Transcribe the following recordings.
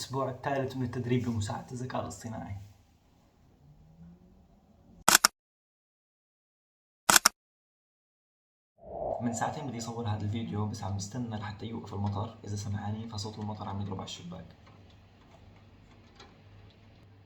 الأسبوع الثالث من التدريب بمساعدة الذكاء الاصطناعي. من ساعتين بدي أصور هذا الفيديو بس عم بستنى لحتى يوقف المطر، إذا سمعاني فصوت المطر عم يضرب على الشباك.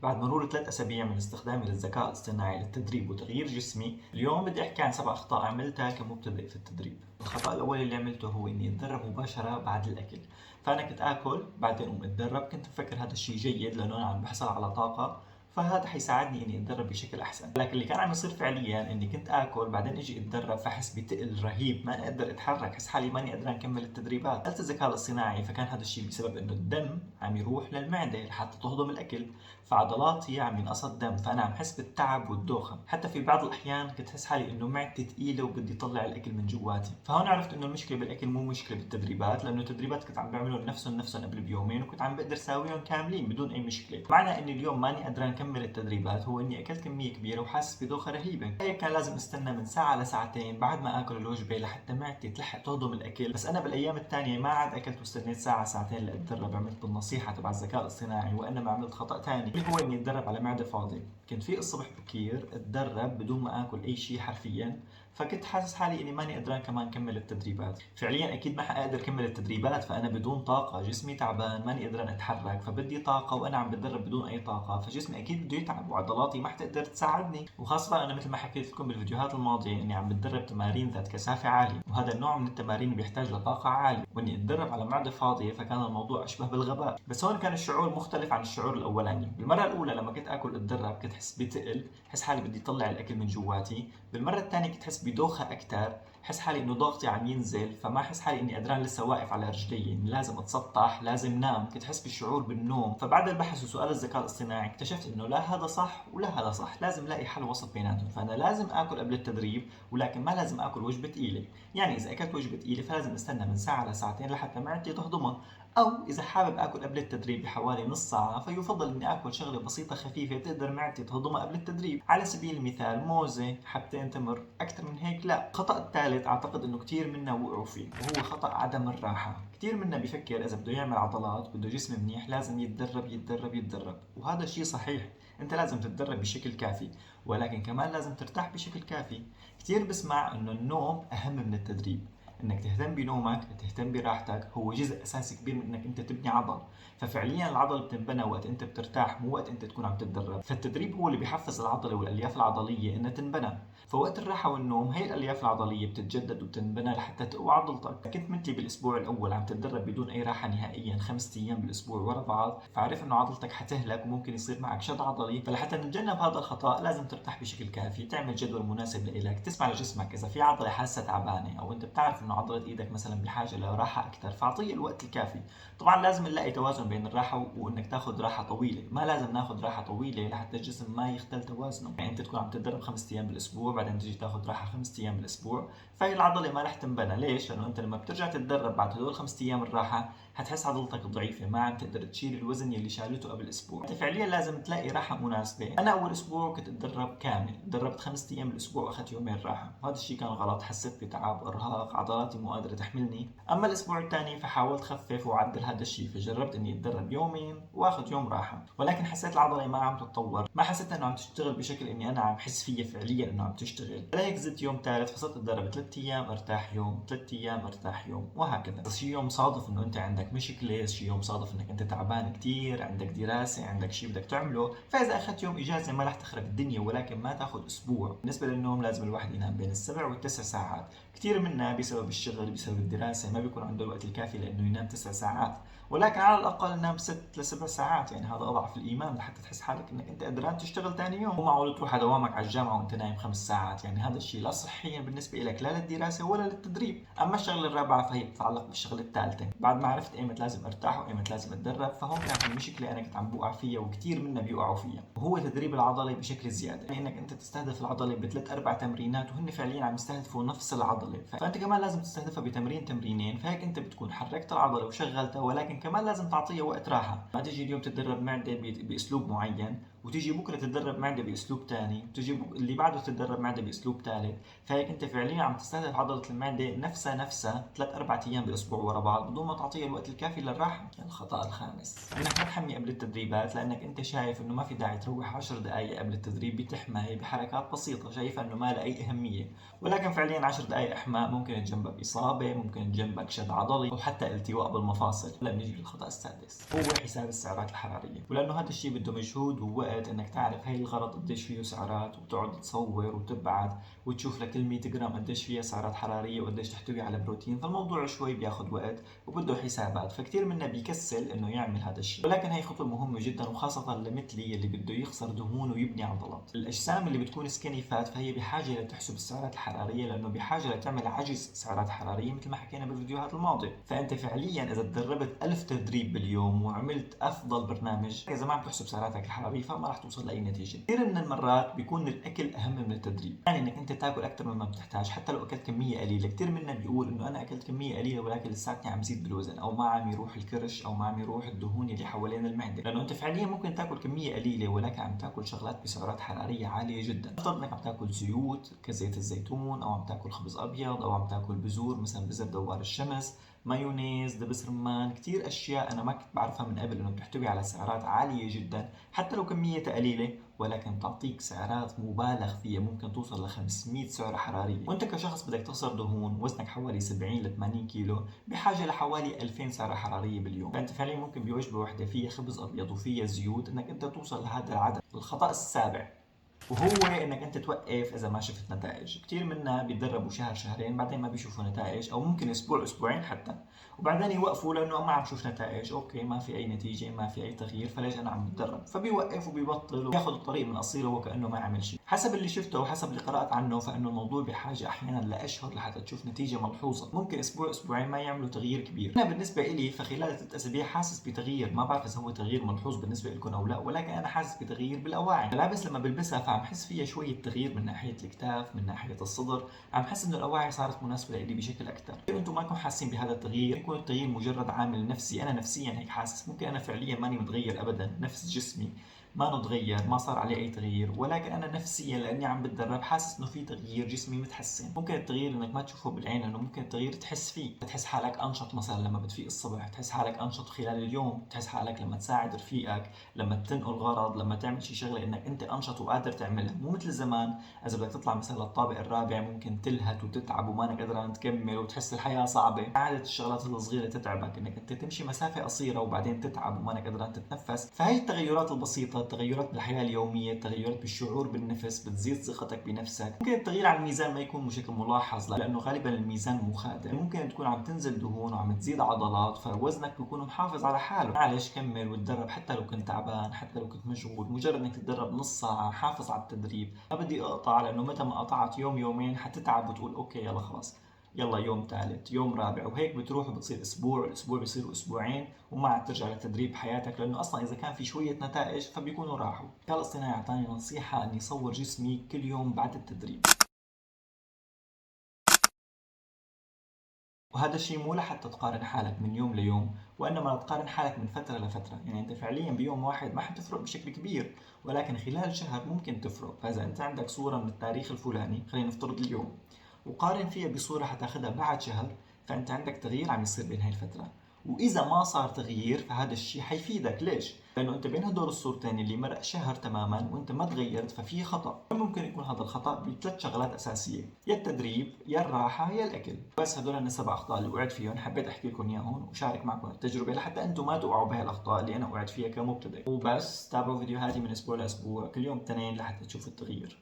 بعد مرور 3 أسابيع من استخدامي للذكاء الاصطناعي للتدريب وتغيير جسمي، اليوم بدي أحكي عن 7 أخطاء عملتها كمبتدئ في التدريب. الخطأ الأول اللي عملته هو إني أتدرب مباشرة بعد الأكل، فأنا كنت آكل بعدين أقوم أتدرب، كنت مفكر هذا الشيء جيد لأنه أنا عم بحصل على طاقة، فهذا حيساعدني إني أتدرب بشكل أحسن. لكن اللي كان عم يصير فعليا إني كنت آكل بعدين أجي أتدرب فأحس بتقل رهيب، ما أقدر أتحرك، أحس حالي ماني قادر أكمل التدريبات. قلت الذكاء الاصطناعي فكان هذا الشيء بسبب إنه الدم عم يروح للمعدة لحتى تهضم الأكل، فعضلاتي عم ينقص الدم، فانا عم حس بالتعب والدوخه. حتى في بعض الاحيان كنت احس حالي انه معدتي ثقيله وبدي اطلع الاكل من جواتي. فهون عرفت انه المشكله بالاكل مو مشكله بالتدريبات، لانه التدريبات كنت عم بعملهم نفسهم قبل بيومين وكنت عم بقدر اساويهم كاملين بدون اي مشكله. معنى اني اليوم ماني قادر اكمل التدريبات هو اني اكلت كميه كبيره وحاسس بدوخه رهيبه. هيك كان لازم استنى من ساعه لساعتين بعد ما اكل الوجبه لحتى معدتي تلحق تهضم الاكل. بس انا بالايام الثانيه ما عاد اكلت واستنيت ساعه ساعتين لاتدرب، عملت بالنصيحه تبع الذكاء الاصطناعي، وانما عملت خطا ثاني اللي هو اني اتدرب على معده فاضيه. كنت في الصبح بكير اتدرب بدون ما اكل اي شيء حرفيا، فكنت حاسس حالي اني ماني قدران كمان كمل التدريبات. فعليا اكيد ما حقدر كمل التدريبات، فانا بدون طاقه، جسمي تعبان، ماني قدران اتحرك، فبدي طاقه وانا عم بتدرب بدون اي طاقه، فجسمي اكيد بده يتعب وعضلاتي ما حتقدر تساعدني. وخاصه انا مثل ما حكيت لكم بالفيديوهات الماضيه اني عم بتدرب تمارين ذات كثافه عاليه، وهذا النوع من التمارين بيحتاج لطاقه عاليه، واني اتدرب على معده فاضيه فكان الموضوع اشبه بالغباء. بس هون كان الشعور مختلف عن الشعور الاولاني. بالمره الاولى لما كنت اكل اتدرب كنت احس بتقل، حس حالي بدي اطلع الاكل من جواتي. بالمره الثانيه كنت احس بدوخه اكثر، حس حالي انه ضغطي عم ينزل، فما حس حالي اني قدران لسه واقف على رجلي، إني لازم اتسطح، لازم نام، كنت احس بالشعور بالنوم. فبعد البحث وسؤال الذكاء الاصطناعي اكتشفت انه لا هذا صح ولا هذا صح، لازم الاقي حل وسط بيناتهم. فانا لازم اكل قبل التدريب، ولكن ما لازم اكل وجبه ثقيله. يعني اذا اكلت وجبه ثقيله فلازم استنى من ساعه لساعتين لحتى معدتي تهضمها، او اذا حابب اكل قبل التدريب بحوالي نص ساعه فيفضل اني اكل شغله بسيطه خفيفه تقدر معدتي تهضمها قبل التدريب. على سبيل المثال موزه، حبتين تمر، اكثر من هيك لا. الخطا الثالث اعتقد انه كثير منا وقعوا فيه، وهو خطا عدم الراحه. كثير منا بيفكر اذا بده يعمل عضلات بده جسم منيح لازم يتدرب يتدرب يتدرب، وهذا الشيء صحيح، انت لازم تتدرب بشكل كافي، ولكن كمان لازم ترتاح بشكل كافي. كثير بسمع انه النوم اهم من التدريب، انك تهتم بنومك، تهتم براحتك، هو جزء اساسي كبير من انك انت تبني عضل. ففعليا العضل بتنبنى وقت انت بترتاح، مو وقت انت تكون عم تتدرب. فالتدريب هو اللي بيحفز العضله والالياف العضليه انها تنبنى، فوقت الراحه والنوم هي الالياف العضليه بتتجدد وبتنبنى لحتى تقوى عضلتك. كنت مثلي بالاسبوع الاول عم تتدرب بدون اي راحه نهائيا 5 ايام بالاسبوع ورا بعض، فعرف انه عضلتك حتهلك وممكن يصير معك شد عضلي. فلحتى نتجنب هذا الخطا لازم ترتاح بشكل كافي، تعمل جدول مناسب لإلك، تسمع لجسمك. اذا في عضله حاسه تعبانه او انت بتعرف انه عضله ايدك مثلا بحاجه لراحه اكثر فاعطيه الوقت الكافي. طبعا لازم نلاقي توازن بين الراحه وانك تاخذ راحه طويله، ما لازم ناخذ راحه طويله لحتى الجسم ما يختل توازنه. يعني انت تكون عم تتدرب 5 ايام بالاسبوع بعدين تجي تاخذ راحه 5 ايام بالاسبوع، فهي العضله ما رح تنبنى. ليش؟ لانه انت لما بترجع تتدرب بعد هدول 5 ايام الراحه حتحس عضلتك ضعيفه، ما عم تقدر تشيل الوزن يلي شالته قبل اسبوع. انت فعليا لازم تلاقي راحه مناسبه. انا اول اسبوع كنت اتدرب كامل، تدربت 5 ايام بالاسبوع واخذت يومين راحه، وهذا الشيء كان غلط، حسيت بتعب، ارهاق، عضلاتي مو قادره تحملني. اما الاسبوع الثاني فحاولت خفف واعدل هذا الشيء، فجربت اني اتدرب يومين واخذ يوم راحه، ولكن حسيت العضله ما عم تتطور، ما حسيت انه عم تشتغل بشكل اني انا عم حس فيها فعليا انه عم تشتغل. لهيك زدت يوم ثالث، فصرت اتدرب 3 ايام ارتاح يوم، 3 ايام ارتاح يوم، وهكذا. بس شي يوم صادف انه انت عندك مشكله، شي يوم صادف انك انت تعبان كثير، عندك دراسه، عندك شيء بدك تعمله، فاذا اخذت يوم اجازه ما رح تخرب الدنيا، ولكن ما تاخذ اسبوع. بالنسبه للنوم لازم الواحد ينام بين السبع والتسع ساعات. كثير منا بسبب الشغل بسبب الدراسه ما بيكون عنده الوقت الكافي لانه ينام 9 ساعات، ولكن على الاقل نام 6 ل7 ساعات. يعني هذا اضعف الايمان لحتى تحس حالك انك انت قدران تشتغل ثاني يوم. مو معقول تروح على دوامك على الجامعه وانت نايم 5 ساعات، يعني هذا الشيء لا صحيا بالنسبه لك لا للدراسه ولا للتدريب. اما الشغله الرابعه فهي بتتعلق بالشغله الثالثه. بعد ما عرفت ايمت لازم ارتاح وايمت لازم اتدرب، فهون كانت المشكله انا كنت عم بوقع فيها وكثير منا بيوقعوا فيها، وهو تدريب العضله بشكل زياده. يعني انك انت تستهدف العضله بثلاث اربع تمرينات وهن فعليا عم يستهدفوا نفس العضله، فانت كمان لازم تستهدفها بتمرين تمرينين، فهيك انت بتكون حركت العضله وشغلتها، ولكن كمان لازم تعطيها وقت راحه. ما تجي اليوم تتدرب معده باسلوب معين وتيجي بكره تتدرب معده باسلوب ثاني، وتيجي اللي بعده تتدرب معده باسلوب ثالث، فهيك انت فعليا عم تستهدف عضله المعده نفسها 3-4 ايام بالاسبوع ورا بعض بدون ما تعطيها الوقت الكافي للراحه. الخطا الخامس انك ما تحمي قبل التدريبات، لانك انت شايف انه ما في داعي تروح 10 دقائق قبل التدريب بتحمي بحركات بسيطه، شايفها انه ما لها اي اهميه، ولكن فعليا 10 دقائق احماء ممكن تجنبك اصابه، ممكن تجنبك شد عضلي او حتى التواء بالمفاصل. هلا بنيجي للخطا السادس، هو حساب السعرات الحراريه، ولانه هذا الشيء بده مجهود ووقت انك تعرف هي الغرض قديش فيه سعرات، وتقعد تصور وتبعت وتشوف لك كل 100 جرام قديش فيها سعرات حراريه وقديش تحتوي على بروتين، فالموضوع شوي بياخذ وقت وبده حسابات، فكتير منا بيكسل انه يعمل هذا الشيء، ولكن هي خطوه مهمه جدا، وخاصه لمثلي اللي بده يخسر دهون ويبني عضلات. الاجسام اللي بتكون سكيني فات فهي بحاجه لتحسب السعرات الحراريه، لانه بحاجه لتعمل عجز سعرات حراريه مثل ما حكينا بالفيديوهات الماضيه. فانت فعليا اذا تدربت 1000 تدريب باليوم وعملت افضل برنامج، اذا ما عم تحسب سعراتك الحراريه فما راح توصل لاي نتيجه. كثير من المرات بيكون الاكل اهم من التدريب، يعني انك انت تاكل اكثر مما بتحتاج حتى لو اكلت كميه قليله. كثير منا بيقول انه انا اكلت كميه قليله ولكن لساتني عم زيد بالوزن، او ما عم يروح الكرش، او ما عم يروح الدهون اللي حوالين المعده، لانه انت فعليا ممكن تاكل كميه قليله ولكن عم تاكل شغلات بسعرات حراريه عاليه جدا. افترض انك عم تاكل زيوت كزيت الزيتون، او عم تاكل خبز ابيض، او عم تاكل بذور مثلا بذر دوار الشمس، مايونيز، دبس رمان، كثير اشياء انا ما كنت بعرفها من قبل انه بتحتوي على سعرات عاليه جدا حتى لو كميتها قليله، ولكن تعطيك سعرات مبالغ فيها، ممكن توصل ل 500 سعره حراريه. وانت كشخص بدك تخسر دهون وزنك حوالي 70 ل 80 كيلو بحاجه لحوالي 2000 سعره حراريه باليوم، فانت فعليا ممكن بوجبه واحده فيها خبز ابيض وفيها زيوت انك انت توصل لهذا العدد. الخطا السابع وهو انك انت توقف اذا ما شفت نتائج. كثير منا بيتدربوا شهر شهرين بعدين ما بيشوفوا نتائج، او ممكن اسبوع اسبوعين حتى، وبعدين يوقفوا لانه ما عم شوف نتائج، اوكي ما في اي نتيجه، ما في اي تغيير، فليش انا عم بتدرب؟ فبيوقف وبيبطل وياخذ الطريق من قصيره وكانه ما عمل شيء. حسب اللي شفته وحسب اللي قرات عنه فانه الموضوع بحاجه احيانا لاشهر لحتى تشوف نتيجه ملحوظه، ممكن اسبوع اسبوعين ما يعملوا تغيير كبير. انا بالنسبه لي فخلال 3 اسابيع حاسس بتغيير، ما بعرف اذا هو تغيير ملحوظ بالنسبه لكم او لا، ولكن انا حاسس بتغيير بالاواعي. الملابس لما بلبسها فعم حس فيها شويه تغيير من ناحيه الكتاف، من ناحيه الصدر، عم حس انه الاواعي صارت مناسبه لي بشكل اكثر. انتم ماكم حاسين بهذا التغيير، يكون التغيير مجرد عامل نفسي، انا نفسيا هيك حاسس، ممكن انا فعليا ماني متغير ابدا، نفس جسمي ما نتغير، ما صار عليه اي تغيير، ولكن انا نفسيا لاني عم بتدرب حاسس انه في تغيير، جسمي متحسن. ممكن التغيير انك ما تشوفه بالعين، لانه ممكن التغيير تحس فيه، تحس حالك انشط مثلا لما بتفيق الصبح، تحس حالك انشط خلال اليوم، تحس حالك لما تساعد رفيقك، لما تنقل غرض، لما تعمل شيء شغله انك انت انشط وقادر تعملها، مو مثل زمان اذا بدك تطلع مثلا للطابق الرابع ممكن تلهت وتتعب وما انك قادر تكمل وتحس الحياه صعبه. عاده الشغلات الصغيره تتعبك، انك انت تمشي مسافه قصيره وبعدين تتعب وما انك قادر تتنفس. فهي التغيرات البسيطه، التغيرات بالحياه اليوميه، التغيرات بالشعور بالنفس، بتزيد ثقتك بنفسك. ممكن التغيير على الميزان ما يكون بشكل ملاحظ، لانه غالبا الميزان مخادع، ممكن تكون عم تنزل دهون وعم تزيد عضلات فوزنك بيكون محافظ على حاله. معلش كمل وتدرب حتى لو كنت تعبان، حتى لو كنت مشغول، مجرد انك تتدرب نص ساعه، حافظ على التدريب، ما بدي اقطع، لانه متى ما قطعت يوم يومين حتتعب وتقول اوكي يلا خلاص، يلا يوم ثالث، يوم رابع، وهيك بتروح وبتصير اسبوع، الاسبوع بيصير اسبوعين، وما عاد ترجع للتدريب حياتك، لانه اصلا اذا كان في شويه نتائج فبيكونوا راحوا. الذكاء الاصطناعي اعطاني نصيحه اني صور جسمي كل يوم بعد التدريب، وهذا الشيء مو لحتى تقارن حالك من يوم ليوم، وانما تقارن حالك من فتره لفتره. يعني انت فعليا بيوم واحد ما حتفرق بشكل كبير، ولكن خلال شهر ممكن تفرق. فاذا انت عندك صوره من التاريخ الفلاني، خلينا نفترض اليوم، وقارن فيها بصوره حتاخذها بعد شهر، فانت عندك تغيير عم يصير بين هاي الفتره. واذا ما صار تغيير فهذا الشيء حيفيدك. ليش؟ لانه انت بين هدول الصورتين اللي مرق شهر تماما وانت ما تغيرت ففي خطا. ممكن يكون هذا الخطا بثلاث شغلات اساسيه، يا التدريب يا الراحه يا الاكل. بس هدول السبع اخطاء اللي وقعت فيهم حبيت احكي لكم اياهم وشارك معكم التجربه لحتى انتم ما توقعوا بهي الاخطاء اللي انا وقعت فيها كمبتدئ. وبس تابعوا فيديوهاتي من اسبوع لاسبوع كل يوم اثنين لحتى تشوفوا التغيير.